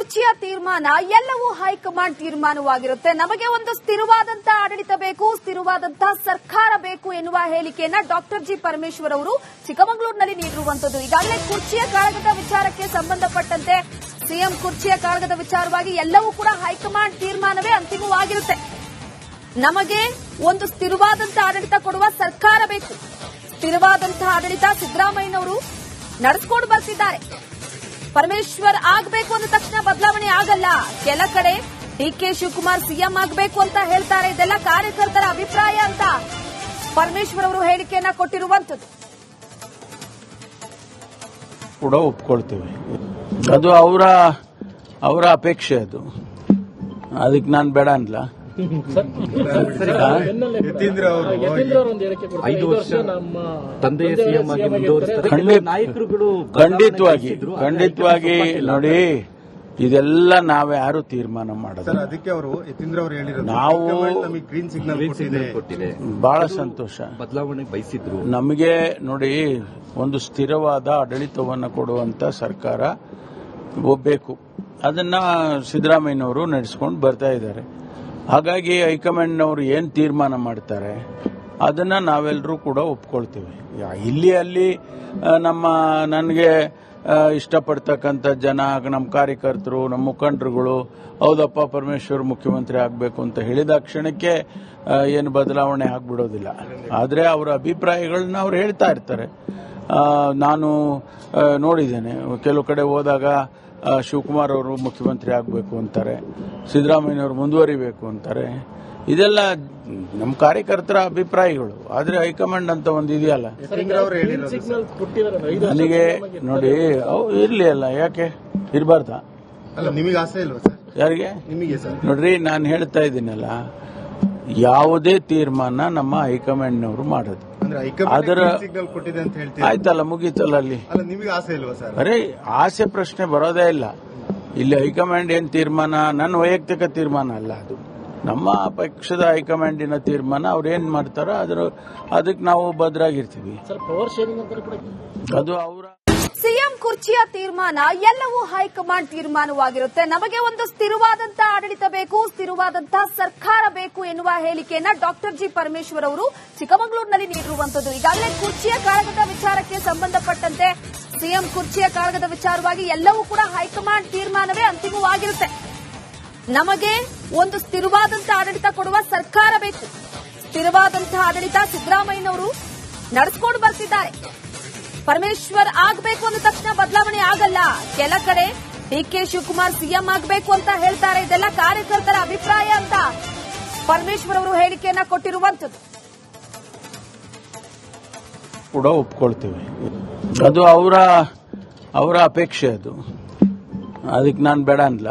ಕುರ್ಚಿಯ ತೀರ್ಮಾನ ಎಲ್ಲವೂ ಹೈಕಮಾಂಡ್ ತೀರ್ಮಾನವಾಗಿರುತ್ತೆ. ನಮಗೆ ಒಂದು ಸ್ಥಿರವಾದಂತಹ ಆಡಳಿತ ಬೇಕು, ಸ್ಥಿರವಾದಂತಹ ಸರ್ಕಾರ ಬೇಕು ಎನ್ನುವ ಹೇಳಿಕೆಯನ್ನ ಡಾಕ್ಟರ್ ಜಿ ಪರಮೇಶ್ವರ್ ಅವರು ಚಿಕ್ಕಮಗಳೂರಿನಲ್ಲಿ ನೀಡಿರುವಂತದ್ದು. ಈಗಾಗಲೇ ಕುರ್ಚಿಯ ಕಾಳಗದ ವಿಚಾರಕ್ಕೆ ಸಂಬಂಧಪಟ್ಟಂತೆ ಸಿಎಂ ಕುರ್ಚಿಯ ಕಾಳಗದ ವಿಚಾರವಾಗಿ ಎಲ್ಲವೂ ಕೂಡ ಹೈಕಮಾಂಡ್ ತೀರ್ಮಾನವೇ ಅಂತಿಮವಾಗಿರುತ್ತೆ. ನಮಗೆ ಒಂದು ಸ್ಥಿರವಾದಂತಹ ಆಡಳಿತ ಕೊಡುವ ಸರ್ಕಾರ ಬೇಕು. ಸ್ಥಿರವಾದಂತಹ ಆಡಳಿತ ಸಿದ್ದರಾಮಯ್ಯನವರು ನಡೆಸಿಕೊಂಡು ಬರ್ತಿದ್ದಾರೆ. ಪರಮೇಶ್ವರ್ ಆಗಬೇಕು ಅಂದ ತಕ್ಷಣ ಬದಲಾವಣೆ ಆಗಲ್ಲ. ಕೆಲ ಕಡೆ ಡಿಕೆ ಶಿವಕುಮಾರ್ ಸಿಎಂ ಆಗಬೇಕು ಅಂತ ಹೇಳ್ತಾರೆ. ಇದೆಲ್ಲ ಕಾರ್ಯಕರ್ತರ ಅಭಿಪ್ರಾಯ ಅಂತ ಪರಮೇಶ್ವರ್ ಅವರು ಹೇಳಿಕೆಯನ್ನ ಕೊಟ್ಟಿರುವಂತದ್ದು. ಕೂಡ ಒಪ್ಕೊಳ್ತೇವೆ. ಅದು ಅವರ ಅಪೇಕ್ಷೆ. ಅದಕ್ಕೆ ನಾನು ಬೇಡ ಅನ್ಲ. ಯತೀಂದ್ರ ಅವರು 5 ವರ್ಷ ನಮ್ಮ ತಂದೆಯ ಸಿಎಂ ಆಗಿ ಮುಂದುವರಿಸ್ತಾರೆ. ನಾಯಕರುಗಳು ಖಂಡಿತವಾಗಿ ನೋಡಿ, ಇದೆಲ್ಲ ನಾವ್ಯಾರು ತೀರ್ಮಾನ ಮಾಡೋದು. ಅದಕ್ಕೆ ಅವರು ಯತೀಂದ್ರ ಅವರು ಹೇಳಿರೋದು ನಾವು ಗ್ರೀನ್ ಸಿಗ್ನಲ್ ಕೊಟ್ಟಿದೆ. ಬಹಳ ಸಂತೋಷ. ಬದಲಾವಣೆ ಬಯಸಿದ್ರು. ನಮಗೆ ನೋಡಿ, ಒಂದು ಸ್ಥಿರವಾದ ಆಡಳಿತವನ್ನು ಕೊಡುವಂತ ಸರ್ಕಾರ ಬೇಕು. ಅದನ್ನ ಸಿದ್ದರಾಮಯ್ಯನವರು ನಡೆಸಿಕೊಂಡು ಬರ್ತಾ ಇದ್ದಾರೆ. ಹಾಗಾಗಿ ಹೈಕಮಾಂಡ್ನವರು ಏನ್ ತೀರ್ಮಾನ ಮಾಡ್ತಾರೆ ಅದನ್ನ ನಾವೆಲ್ಲರೂ ಕೂಡ ಒಪ್ಕೊಳ್ತೇವೆ. ಇಲ್ಲಿ ಅಲ್ಲಿ ನನಗೆ ಇಷ್ಟಪಡ್ತಕ್ಕಂಥ ಜನ, ನಮ್ಮ ಕಾರ್ಯಕರ್ತರು, ನಮ್ಮ ಮುಖಂಡರುಗಳು ಹೌದಪ್ಪ ಪರಮೇಶ್ವರ್ ಮುಖ್ಯಮಂತ್ರಿ ಆಗಬೇಕು ಅಂತ ಹೇಳಿದ ಕ್ಷಣಕ್ಕೆ ಏನು ಬದಲಾವಣೆ ಆಗ್ಬಿಡೋದಿಲ್ಲ. ಆದರೆ ಅವರ ಅಭಿಪ್ರಾಯಗಳನ್ನ ಅವ್ರು ಹೇಳ್ತಾ ಇರ್ತಾರೆ. ನಾನು ನೋಡಿದ್ದೇನೆ, ಕೆಲವು ಕಡೆ ಹೋದಾಗ ಶಿವಕುಮಾರ್ ಅವರು ಮುಖ್ಯಮಂತ್ರಿ ಆಗಬೇಕು ಅಂತಾರೆ, ಸಿದ್ದರಾಮಯ್ಯನವರು ಮುಂದುವರಿಬೇಕು ಅಂತಾರೆ. ಇದೆಲ್ಲ ನಮ್ಮ ಕಾರ್ಯಕರ್ತರ ಅಭಿಪ್ರಾಯಗಳು. ಆದರೆ ಹೈಕಮಾಂಡ್ ಅಂತ ಒಂದು ಇದೆಯಲ್ಲ, ನನಗೆ ನೋಡಿ ಇರ್ಲಿ ಅಲ್ಲ, ಯಾಕೆ ಇರಬಾರ್ದ? ನಿಮಗೆ ಆಸೆ ಇಲ್ವಾ ಸರ್? ಯಾರಿಗೆ? ನಿಮಗೆ ಸರ್. ನೋಡ್ರಿ, ನಾನು ಹೇಳ್ತಾ ಇದ್ದೀನಲ್ಲ, ಯಾವುದೇ ತೀರ್ಮಾನ ನಮ್ಮ ಹೈಕಮಾಂಡ್ನವರು ಮಾಡೋದು. ಅದರ ಆಯ್ತಲ್ಲ, ಮುಗೀತಲ್ಲ. ಅಲ್ಲಿ ನಿಮಗೆ ಆಸೆ ಇಲ್ವಾ ಸರ್? ಅರೆ, ಆಸೆ ಪ್ರಶ್ನೆ ಬರೋದೇ ಇಲ್ಲ. ಇಲ್ಲಿ ಹೈಕಮಾಂಡ್ ಏನ್ ತೀರ್ಮಾನ ನನ್ನ ವೈಯಕ್ತಿಕ ತೀರ್ಮಾನ ಅಲ್ಲ, ಅದು ನಮ್ಮ ಪಕ್ಷದ ಹೈಕಮಾಂಡಿನ ತೀರ್ಮಾನ. ಅವ್ರು ಏನ್ ಮಾಡ್ತಾರೋ ಅದಕ್ಕೆ ನಾವು ಭದ್ರಾಗಿರ್ತೀವಿ. ಅದು ಅವರ ಸಿಎಂ ಕುರ್ಚಿಯ ತೀರ್ಮಾನ ಎಲ್ಲವೂ ಹೈಕಮಾಂಡ್ ತೀರ್ಮಾನವಾಗಿರುತ್ತೆ. ನಮಗೆ ಒಂದು ಸ್ಥಿರವಾದಂತಹ ಆಡಳಿತ ಬೇಕು, ಸ್ಥಿರವಾದಂತಹ ಸರ್ಕಾರ ಬೇಕು ಎನ್ನುವ ಹೇಳಿಕೆಯನ್ನ ಡಾಕ್ಟರ್ ಜಿ ಪರಮೇಶ್ವರ್ ಅವರು ಚಿಕ್ಕಮಗಳೂರಿನಲ್ಲಿ ನೀಡಿರುವಂತದ್ದು. ಈಗಾಗಲೇ ಕುರ್ಚಿಯ ಕಾಳಗದ ವಿಚಾರಕ್ಕೆ ಸಂಬಂಧಪಟ್ಟಂತೆ ಸಿಎಂ ಕುರ್ಚಿಯ ಕಾಳಗದ ವಿಚಾರವಾಗಿ ಎಲ್ಲವೂ ಕೂಡ ಹೈಕಮಾಂಡ್ ತೀರ್ಮಾನವೇ ಅಂತಿಮವಾಗಿರುತ್ತೆ. ನಮಗೆ ಒಂದು ಸ್ಥಿರವಾದಂತಹ ಆಡಳಿತ ಕೊಡುವ ಸರ್ಕಾರ ಬೇಕು. ಸ್ಥಿರವಾದಂತಹ ಆಡಳಿತ ಸಿದ್ದರಾಮಯ್ಯನವರು ನಡೆಸಿಕೊಂಡು ಬರ್ತಿದ್ದಾರೆ. ಪರಮೇಶ್ವರ್ ಆಗಬೇಕು ಅಂದ ತಕ್ಷಣ ಬದಲಾವಣೆ ಆಗಲ್ಲ. ಕೆಲ ಕಡೆ ಡಿಕೆ ಶಿವಕುಮಾರ್ ಸಿಎಂ ಆಗಬೇಕು ಅಂತ ಹೇಳ್ತಾರೆ. ಇದೆಲ್ಲ ಕಾರ್ಯಕರ್ತರ ಅಭಿಪ್ರಾಯ ಅಂತ ಪರಮೇಶ್ವರ್ ಅವರು ಹೇಳಿಕೆಯನ್ನ ಕೊಟ್ಟಿರುವಂತದ್ದು. ಕೂಡ ಒಪ್ಕೊಳ್ತೇವೆ. ಅದು ಅವರ ಅಪೇಕ್ಷೆ. ಅದಕ್ಕೆ ನಾನು ಬೇಡ ಅನ್ಲ.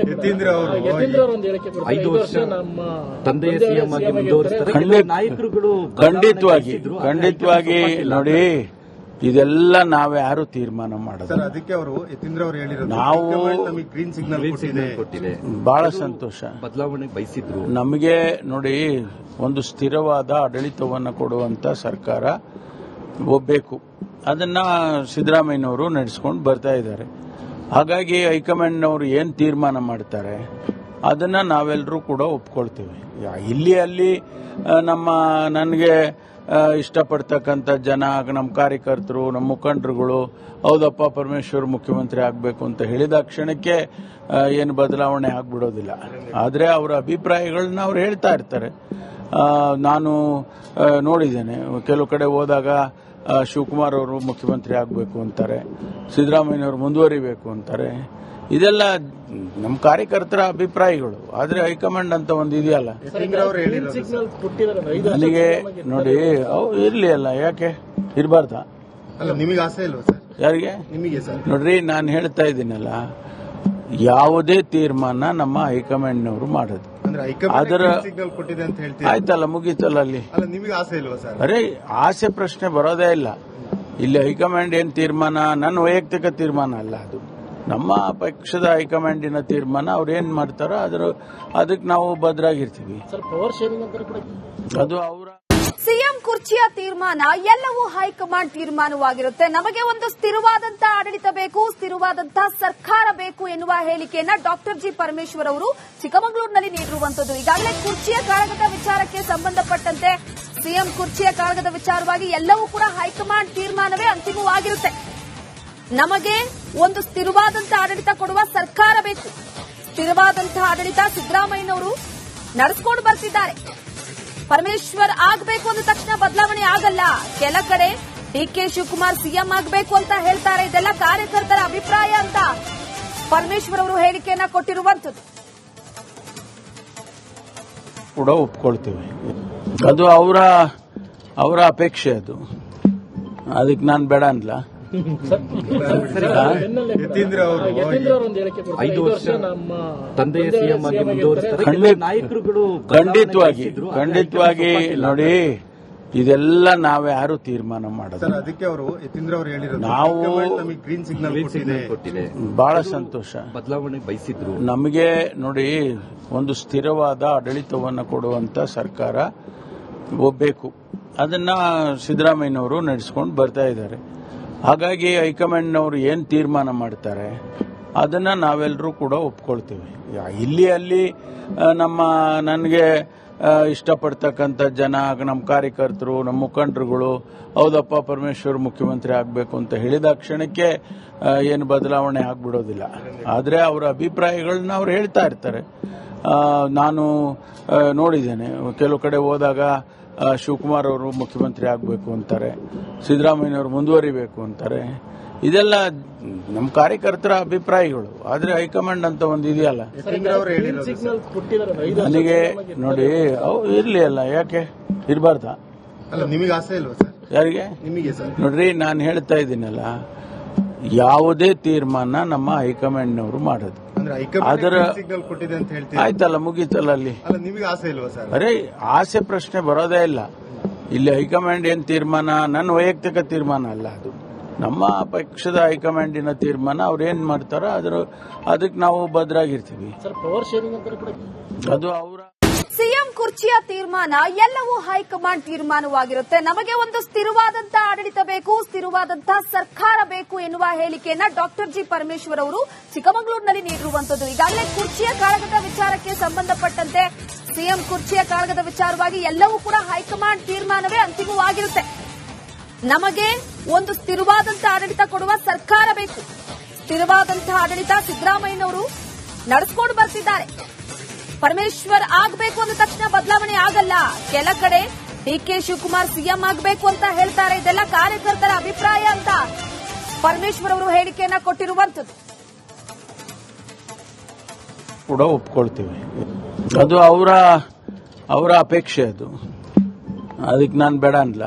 ಯತೀಂದ್ರ ಅವರು 5 ವರ್ಷ ನಮ್ಮ ತಂದೆಯ ಸಿಎಂ ಆಗಿ ಮುಂದುವರಿಸ್ತಾರೆ. ನಾಯಕರುಗಳು ಖಂಡಿತವಾಗಿ ನೋಡಿ, ಇದೆಲ್ಲ ನಾವ್ಯಾರು ತೀರ್ಮಾನ ಮಾಡೋದು. ಅದಕ್ಕೆ ಅವರು ಯತೀಂದ್ರ ಅವರು ಹೇಳಿರೋದು ಗ್ರೀನ್ ಸಿಗ್ನಲ್ ಕೊಟ್ಟಿದೆ. ಬಹಳ ಸಂತೋಷ. ಬದಲಾವಣೆ ಬಯಸಿದ್ರು. ನಮಗೆ ನೋಡಿ, ಒಂದು ಸ್ಥಿರವಾದ ಆಡಳಿತವನ್ನು ಕೊಡುವಂತ ಸರ್ಕಾರ ಬೇಕು. ಅದನ್ನ ಸಿದ್ದರಾಮಯ್ಯನವರು ನಡೆಸಿಕೊಂಡು ಬರ್ತಾ ಇದ್ದಾರೆ. ಹಾಗಾಗಿ ಹೈಕಮಾಂಡ್ನವರು ಏನ್ ತೀರ್ಮಾನ ಮಾಡ್ತಾರೆ ಅದನ್ನ ನಾವೆಲ್ಲರೂ ಕೂಡ ಒಪ್ಕೊಳ್ತೇವೆ. ಇಲ್ಲಿ ಅಲ್ಲಿ ನನಗೆ ಇಷ್ಟಪಡ್ತಕ್ಕಂಥ ಜನ, ನಮ್ಮ ಕಾರ್ಯಕರ್ತರು, ನಮ್ಮ ಮುಖಂಡರುಗಳು ಹೌದಪ್ಪ ಪರಮೇಶ್ವರ್ ಮುಖ್ಯಮಂತ್ರಿ ಆಗಬೇಕು ಅಂತ ಹೇಳಿದ ಕ್ಷಣಕ್ಕೆ ಏನು ಬದಲಾವಣೆ ಆಗ್ಬಿಡೋದಿಲ್ಲ. ಆದರೆ ಅವರ ಅಭಿಪ್ರಾಯಗಳನ್ನ ಅವ್ರು ಹೇಳ್ತಾ ಇರ್ತಾರೆ. ನಾನು ನೋಡಿದ್ದೇನೆ, ಕೆಲವು ಕಡೆ ಹೋದಾಗ ಶಿವಕುಮಾರ್ ಅವರು ಮುಖ್ಯಮಂತ್ರಿ ಆಗಬೇಕು ಅಂತಾರೆ, ಸಿದ್ದರಾಮಯ್ಯನವರು ಮುಂದುವರಿಬೇಕು ಅಂತಾರೆ. ಇದೆಲ್ಲ ನಮ್ಮ ಕಾರ್ಯಕರ್ತರ ಅಭಿಪ್ರಾಯಗಳು. ಆದರೆ ಹೈಕಮಾಂಡ್ ಅಂತ ಒಂದು ಇದೆಯಲ್ಲ, ನನಗೆ ನೋಡಿ ಇರ್ಲಿ ಅಲ್ಲ, ಯಾಕೆ ಇರಬಾರ್ದ? ನಿಮಗೆ ಆಸೆ ಇಲ್ವಾ ಸರ್? ಯಾರಿಗೆ? ನಿಮಗೆ ಸರ್. ನೋಡ್ರಿ, ನಾನು ಹೇಳ್ತಾ ಇದ್ದೀನಲ್ಲ, ಯಾವುದೇ ತೀರ್ಮಾನ ನಮ್ಮ ಹೈಕಮಾಂಡ್ನವರು ಮಾಡೋದು. ಅದರ ಆಯ್ತಲ್ಲ, ಮುಗೀತಲ್ಲ. ಅಲ್ಲಿ ನಿಮಗೆ ಆಸೆ ಇಲ್ವಾ ಸರ್? ಅರೆ, ಆಸೆ ಪ್ರಶ್ನೆ ಬರೋದೇ ಇಲ್ಲ. ಇಲ್ಲಿ ಹೈಕಮಾಂಡ್ ಏನ್ ತೀರ್ಮಾನ ನನ್ನ ವೈಯಕ್ತಿಕ ತೀರ್ಮಾನ ಅಲ್ಲ, ಅದು ನಮ್ಮ ಪಕ್ಷದ ಹೈಕಮಾಂಡಿನ ತೀರ್ಮಾನ. ಅವ್ರು ಏನ್ ಮಾಡ್ತಾರೋ ಅದಕ್ಕೆ ನಾವು ಭದ್ರಾಗಿರ್ತೀವಿ. ಅದು ಅವರ ಸಿಎಂ ಕುರ್ಚಿಯ ತೀರ್ಮಾನ ಎಲ್ಲವೂ ಹೈಕಮಾಂಡ್ ತೀರ್ಮಾನವಾಗಿರುತ್ತೆ. ನಮಗೆ ಒಂದು ಸ್ಥಿರವಾದಂತಹ ಆಡಳಿತ ಬೇಕು, ಸ್ಥಿರವಾದಂತಹ ಸರ್ಕಾರ ಬೇಕು ಎನ್ನುವ ಹೇಳಿಕೆಯನ್ನ ಡಾಕ್ಟರ್ ಜಿ ಪರಮೇಶ್ವರ್ ಅವರು ಚಿಕ್ಕಮಗಳೂರಿನಲ್ಲಿ ನೀಡಿರುವಂತದ್ದು. ಈಗಾಗಲೇ ಕುರ್ಚಿಯ ಕಾಳಗದ ವಿಚಾರಕ್ಕೆ ಸಂಬಂಧಪಟ್ಟಂತೆ ಸಿಎಂ ಕುರ್ಚಿಯ ಕಾಳಗದ ವಿಚಾರವಾಗಿ ಎಲ್ಲವೂ ಕೂಡ ಹೈಕಮಾಂಡ್ ತೀರ್ಮಾನವೇ ಅಂತಿಮವಾಗಿರುತ್ತೆ. ನಮಗೆ ಒಂದು ಸ್ಥಿರವಾದಂತಹ ಆಡಳಿತ ಕೊಡುವ ಸರ್ಕಾರ ಬೇಕು. ಸ್ಥಿರವಾದಂತಹ ಆಡಳಿತ ಸಿದ್ದರಾಮಯ್ಯನವರು ನಡೆಸಿಕೊಂಡು ಬರ್ತಿದ್ದಾರೆ. ಪರಮೇಶ್ವರ್ ಆಗಬೇಕು ಅಂದ ತಕ್ಷಣ ಬದಲಾವಣೆ ಆಗಲ್ಲ. ಕೆಲ ಕಡೆ ಡಿಕೆ ಶಿವಕುಮಾರ್ ಸಿಎಂ ಆಗಬೇಕು ಅಂತ ಹೇಳ್ತಾರೆ. ಇದೆಲ್ಲ ಕಾರ್ಯಕರ್ತರ ಅಭಿಪ್ರಾಯ ಅಂತ ಪರಮೇಶ್ವರ್ ಅವರು ಹೇಳಿಕೆಯನ್ನ ಕೊಟ್ಟಿರುವಂತದ್ದು. ಕೂಡ ಒಪ್ಕೊಳ್ತೇವೆ. ಅದು ಅವರ ಅಪೇಕ್ಷೆ. ಅದಕ್ಕೆ ನಾನು ಬೇಡ ಅನ್ಲ. 5 ವರ್ಷ ನಮ್ಮ ತಂದೆಯ ಸಿಎಂ ಆಗಿ ಮುಂದುವರಿಸ್ತಾರೆ. ನಾಯಕರುಗಳು ಖಂಡಿತವಾಗಿ ನೋಡಿ, ಇದೆಲ್ಲ ನಾವ್ಯಾರು ತೀರ್ಮಾನ ಮಾಡೋದು. ಅದಕ್ಕೆ ಅವರು ಯತೀಂದ್ರ ಅವರು ಹೇಳಿರೋದು ನಾವು ಗ್ರೀನ್ ಸಿಗ್ನಲ್ ಕೊಟ್ಟಿದೆ. ಬಹಳ ಸಂತೋಷ. ಬದಲಾವಣೆ ಬಯಸಿದ್ರು. ನಮಗೆ ನೋಡಿ, ಒಂದು ಸ್ಥಿರವಾದ ಆಡಳಿತವನ್ನು ಕೊಡುವಂತ ಸರ್ಕಾರ ಬೇಕು. ಅದನ್ನ ಸಿದ್ದರಾಮಯ್ಯನವರು ನಡೆಸಿಕೊಂಡು ಬರ್ತಾ ಇದ್ದಾರೆ. ಹಾಗಾಗಿ ಹೈಕಮಾಂಡ್ನವರು ಏನ್ ತೀರ್ಮಾನ ಮಾಡ್ತಾರೆ ಅದನ್ನ ನಾವೆಲ್ಲರೂ ಕೂಡ ಒಪ್ಕೊಳ್ತೇವೆ. ಇಲ್ಲಿ ಅಲ್ಲಿ ನನಗೆ ಇಷ್ಟಪಡ್ತಕ್ಕಂಥ ಜನ, ನಮ್ಮ ಕಾರ್ಯಕರ್ತರು, ನಮ್ಮ ಮುಖಂಡರುಗಳು ಹೌದಪ್ಪ ಪರಮೇಶ್ವರ್ ಮುಖ್ಯಮಂತ್ರಿ ಆಗಬೇಕು ಅಂತ ಹೇಳಿದ ಕ್ಷಣಕ್ಕೆ ಏನು ಬದಲಾವಣೆ ಆಗ್ಬಿಡೋದಿಲ್ಲ. ಆದರೆ ಅವರ ಅಭಿಪ್ರಾಯಗಳನ್ನ ಅವ್ರು ಹೇಳ್ತಾ ಇರ್ತಾರೆ. ನಾನು ನೋಡಿದ್ದೇನೆ, ಕೆಲವು ಕಡೆ ಹೋದಾಗ ಶಿವಕುಮಾರ್ ಅವರು ಮುಖ್ಯಮಂತ್ರಿ ಆಗಬೇಕು ಅಂತಾರೆ, ಸಿದ್ದರಾಮಯ್ಯನವರು ಮುಂದುವರಿಬೇಕು ಅಂತಾರೆ. ಇದೆಲ್ಲ ನಮ್ಮ ಕಾರ್ಯಕರ್ತರ ಅಭಿಪ್ರಾಯಗಳು. ಆದರೆ ಹೈಕಮಾಂಡ್ ಅಂತ ಒಂದು ಇದೆಯಲ್ಲ, ನನಗೆ ನೋಡಿ ಇರ್ಲಿ ಅಲ್ಲ, ಯಾಕೆ ಇರಬಾರ್ದ? ನಿಮಗೆ ಆಸೆ ಇಲ್ವಾ ಸರ್? ಯಾರಿಗೆ? ನಿಮಗೆ ಸರ್. ನೋಡ್ರಿ, ನಾನು ಹೇಳ್ತಾ ಇದ್ದೀನಲ್ಲ, ಯಾವುದೇ ತೀರ್ಮಾನ ನಮ್ಮ ಹೈಕಮಾಂಡ್ನವರು ಮಾಡೋದು. ಅದರ ಸಿಗ್ನಲ್ ಕೊಟ್ಟಿದೆ ಅಂತ ಹೇಳ್ತೀವಿ. ಆಯ್ತಲ್ಲ, ಮುಗೀತಲ್ಲ. ಅಲ್ಲಿ ನಿಮಗೆ ಆಸೆ ಇಲ್ವಾ ಸರ್? ಅರೆ, ಆಸೆ ಪ್ರಶ್ನೆ ಬರೋದೇ ಇಲ್ಲ. ಇಲ್ಲಿ ಹೈಕಮಾಂಡ್ ಏನ್ ತೀರ್ಮಾನ ನನ್ನ ವೈಯಕ್ತಿಕ ತೀರ್ಮಾನ ಅಲ್ಲ, ಅದು ನಮ್ಮ ಪಕ್ಷದ ಹೈಕಮಾಂಡಿನ ತೀರ್ಮಾನ. ಅವ್ರು ಏನ್ ಮಾಡ್ತಾರೋ ಅದಕ್ಕೆ ನಾವು ಭದ್ರಾಗಿರ್ತೀವಿ. ಅದು ಅವರ ಸಿಎಂ ಕುರ್ಚಿಯ ತೀರ್ಮಾನ ಎಲ್ಲವೂ ಹೈಕಮಾಂಡ್ ತೀರ್ಮಾನವಾಗಿರುತ್ತೆ. ನಮಗೆ ಒಂದು ಸ್ಥಿರವಾದಂತಹ ಆಡಳಿತ ಬೇಕು, ಸ್ಥಿರವಾದಂತಹ ಸರ್ಕಾರ ಬೇಕು ಎನ್ನುವ ಹೇಳಿಕೆಯನ್ನ ಡಾಕ್ಟರ್ ಜಿ ಪರಮೇಶ್ವರ್ ಅವರು ಚಿಕ್ಕಮಗಳೂರಿನಲ್ಲಿ ನೀಡಿರುವಂತದ್ದು. ಈಗಾಗಲೇ ಕುರ್ಚಿಯ ಕಾಳಗದ ವಿಚಾರಕ್ಕೆ ಸಂಬಂಧಪಟ್ಟಂತೆ ಸಿಎಂ ಕುರ್ಚಿಯ ಕಾಳಗದ ವಿಚಾರವಾಗಿ ಎಲ್ಲವೂ ಕೂಡ ಹೈಕಮಾಂಡ್ ತೀರ್ಮಾನವೇ ಅಂತಿಮವಾಗಿರುತ್ತೆ. ನಮಗೆ ಒಂದು ಸ್ಥಿರವಾದಂತಹ ಆಡಳಿತ ಕೊಡುವ ಸರ್ಕಾರ ಬೇಕು. ಸ್ಥಿರವಾದಂತಹ ಆಡಳಿತ ಸಿದ್ದರಾಮಯ್ಯನವರು ನಡೆಸಿಕೊಂಡು ಬರ್ತಿದ್ದಾರೆ. ಪರಮೇಶ್ವರ್ ಆಗಬೇಕು ಅಂದ ತಕ್ಷಣ ಬದಲಾವಣೆ ಆಗಲ್ಲ. ಕೆಲ ಕಡೆ ಡಿಕೆ ಶಿವಕುಮಾರ್ ಸಿಎಂ ಆಗಬೇಕು ಅಂತ ಹೇಳ್ತಾರೆ. ಇದೆಲ್ಲ ಕಾರ್ಯಕರ್ತರ ಅಭಿಪ್ರಾಯ ಅಂತ ಪರಮೇಶ್ವರ್ ಅವರು ಹೇಳಿಕೆಯನ್ನ ಕೊಟ್ಟಿರುವಂತದ್ದು. ಕೂಡ ಒಪ್ಕೊಳ್ತೇವೆ. ಅದು ಅವರ ಅಪೇಕ್ಷೆ. ಅದಕ್ಕೆ ನಾನು ಬೇಡ ಅನ್ಲ.